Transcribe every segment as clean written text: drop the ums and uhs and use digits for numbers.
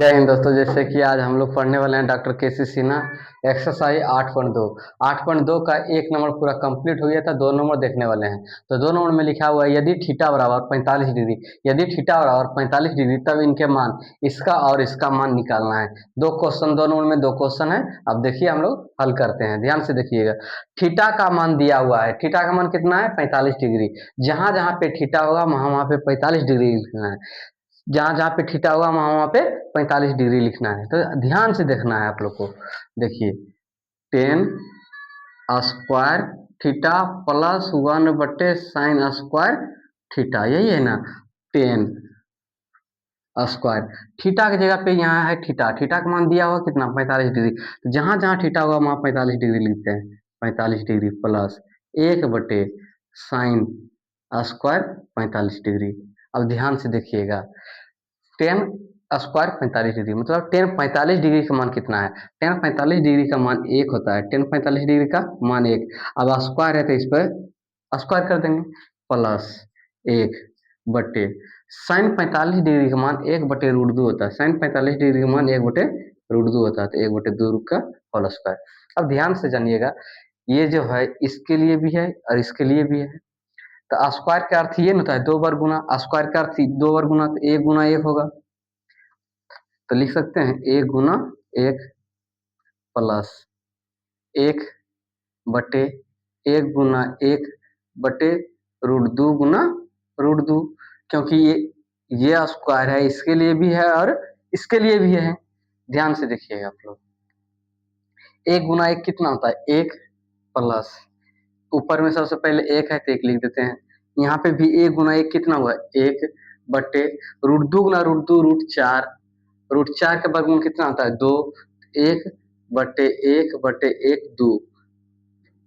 जय हिंद दोस्तों। जैसे कि आज हम लोग पढ़ने वाले हैं डॉक्टर के सी सिन्हा एक्सरसाइज 8.2। 8.2 का एक नंबर पूरा कंप्लीट हो गया था, 2 नंबर देखने वाले हैं। तो 2 नंबर में लिखा हुआ है यदि थीटा बराबर 45 डिग्री, यदि थीटा बराबर 45 डिग्री तब इनके मान इसका और इसका मान निकालना है। 2 क्वेश्चन, 2 नंबर में 2 क्वेश्चन है। अब देखिए हम लोग हल करते हैं, ध्यान से देखिएगा। थीटा का मान दिया हुआ है, थीटा का मान कितना है 45 डिग्री। जहां जहां पे थीटा होगा वहां वहां पे 45 डिग्री लिखना है, जहां जहां पे थीटा होगा वहां वहां पे 45 डिग्री लिखना है। तो ध्यान से देखना है आप लोग को। देखिए, ten square theta plus 1/sin² theta, यही है ना। टेन स्क्वायर थीटा की जगह पे यहाँ है थीटा, थीटा का मान दिया हुआ कितना 45 डिग्री। तो जहां जहां थीटा होगा वहां 45 डिग्री लिखते हैं। 45 डिग्री प्लस 1/sin² 45 डिग्री। अब ध्यान से देखिएगा, टेन स्क्वायर 45 डिग्री मतलब टेन 45 डिग्री का मान कितना है। टेन 45 डिग्री का मान 1 होता है, टेन 45 डिग्री का मान 1। अब स्क्वायर है तो इस पर स्क्वायर कर देंगे, प्लस 1 साइन 45 डिग्री का मान 1/√2 होता है। साइन 45 डिग्री का मान 1/√2 होता है, तो 1/2 का होल स्क्वायर। अब ध्यान से जानिएगा, ये जो है इसके लिए भी है और इसके लिए भी है। तो स्क्वायर का अर्थ ये होता है 2 बार गुना, स्क्वायर का अर्थ 2 बार गुना, तो 1 गुना 1 होगा। तो लिख सकते हैं 1 गुना 1 प्लस 1/1 गुना 1/√2 गुना √2, क्योंकि ये स्क्वायर है, इसके लिए भी है और इसके लिए भी है। ध्यान से देखिएगा आप लोग, 1 गुना 1 कितना होता है 1, प्लस ऊपर में सबसे पहले 1 है तो 1 लिख देते हैं। यहाँ पे भी 1 गुना 1 कितना हुआ 1/√2 गुना √2 √4, √4 का वर्गमूल कितना होता है 2, 1/1/1 2।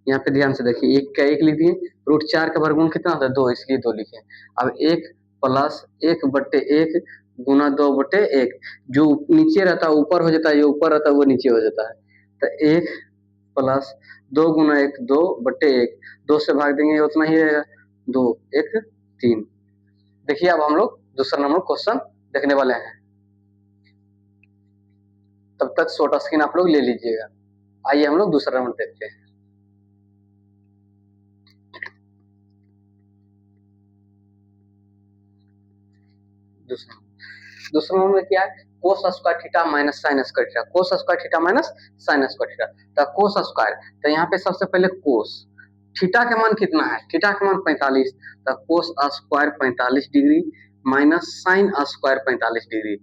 यहाँ पे ध्यान से देखिए, 1 का 1 लिख दिए, √4 का वर्गमूल कितना होता है 2, इसलिए 2 लिखे। अब 1 प्लस 1/1 गुना 2/1, जो नीचे रहता है ऊपर हो जाता है, जो ऊपर रहता है वो नीचे हो जाता है। तो 1 प्लस 2 गुना 1 2/1, 2 से भाग देंगे उतना ही रहेगा, 2 1 3। देखिए अब हम लोग दूसरा नंबर क्वेश्चन देखने वाले हैं। तब तक शॉर्ट स्क्रीन आप लोग ले लीजिएगा। आइए हम लोग दूसरा नंबर देखते हैं। दूसरा नंबर में क्या है, cos square theta minus sine square theta, cos square theta minus sine square theta. तो कोस स्क्वायर, तो यहाँ पे सबसे पहले कोस थीटा का मान कितना है, थीटा का मान 45, तो cos square 45 degree minus sine square 45 degree.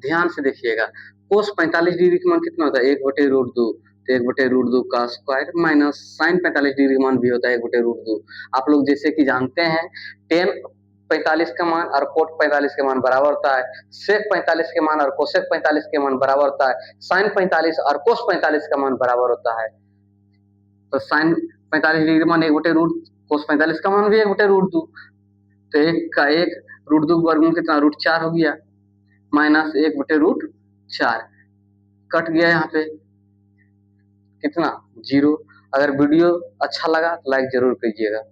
ध्यान से देखिएगा, कोस 45 डिग्री का मान कितना होता है 1/√2, तो 1/√2 का स्क्वायर माइनस साइन 45 डिग्री का मान भी होता है 1/√2। आप लोग जैसे कि जानते हैं, टेन 45 का मान और कोट 45 के मान बराबर होता है, सेक 45 के मान और कोसेक 45 के मान बराबर होता है, साइन 45 और कोस 45 का मान बराबर होता है। तो साइन 45 डिग्री मान 1/√, कोस 45 का मान भी 1/√2, तो 1 का 1 √2 का वर्गमूल कितना √4 हो गया, माइनस 1/√4 कट गया, यहाँ पे कितना 0। अगर वीडियो अच्छा लगा तो लाइक जरूर कीजिएगा।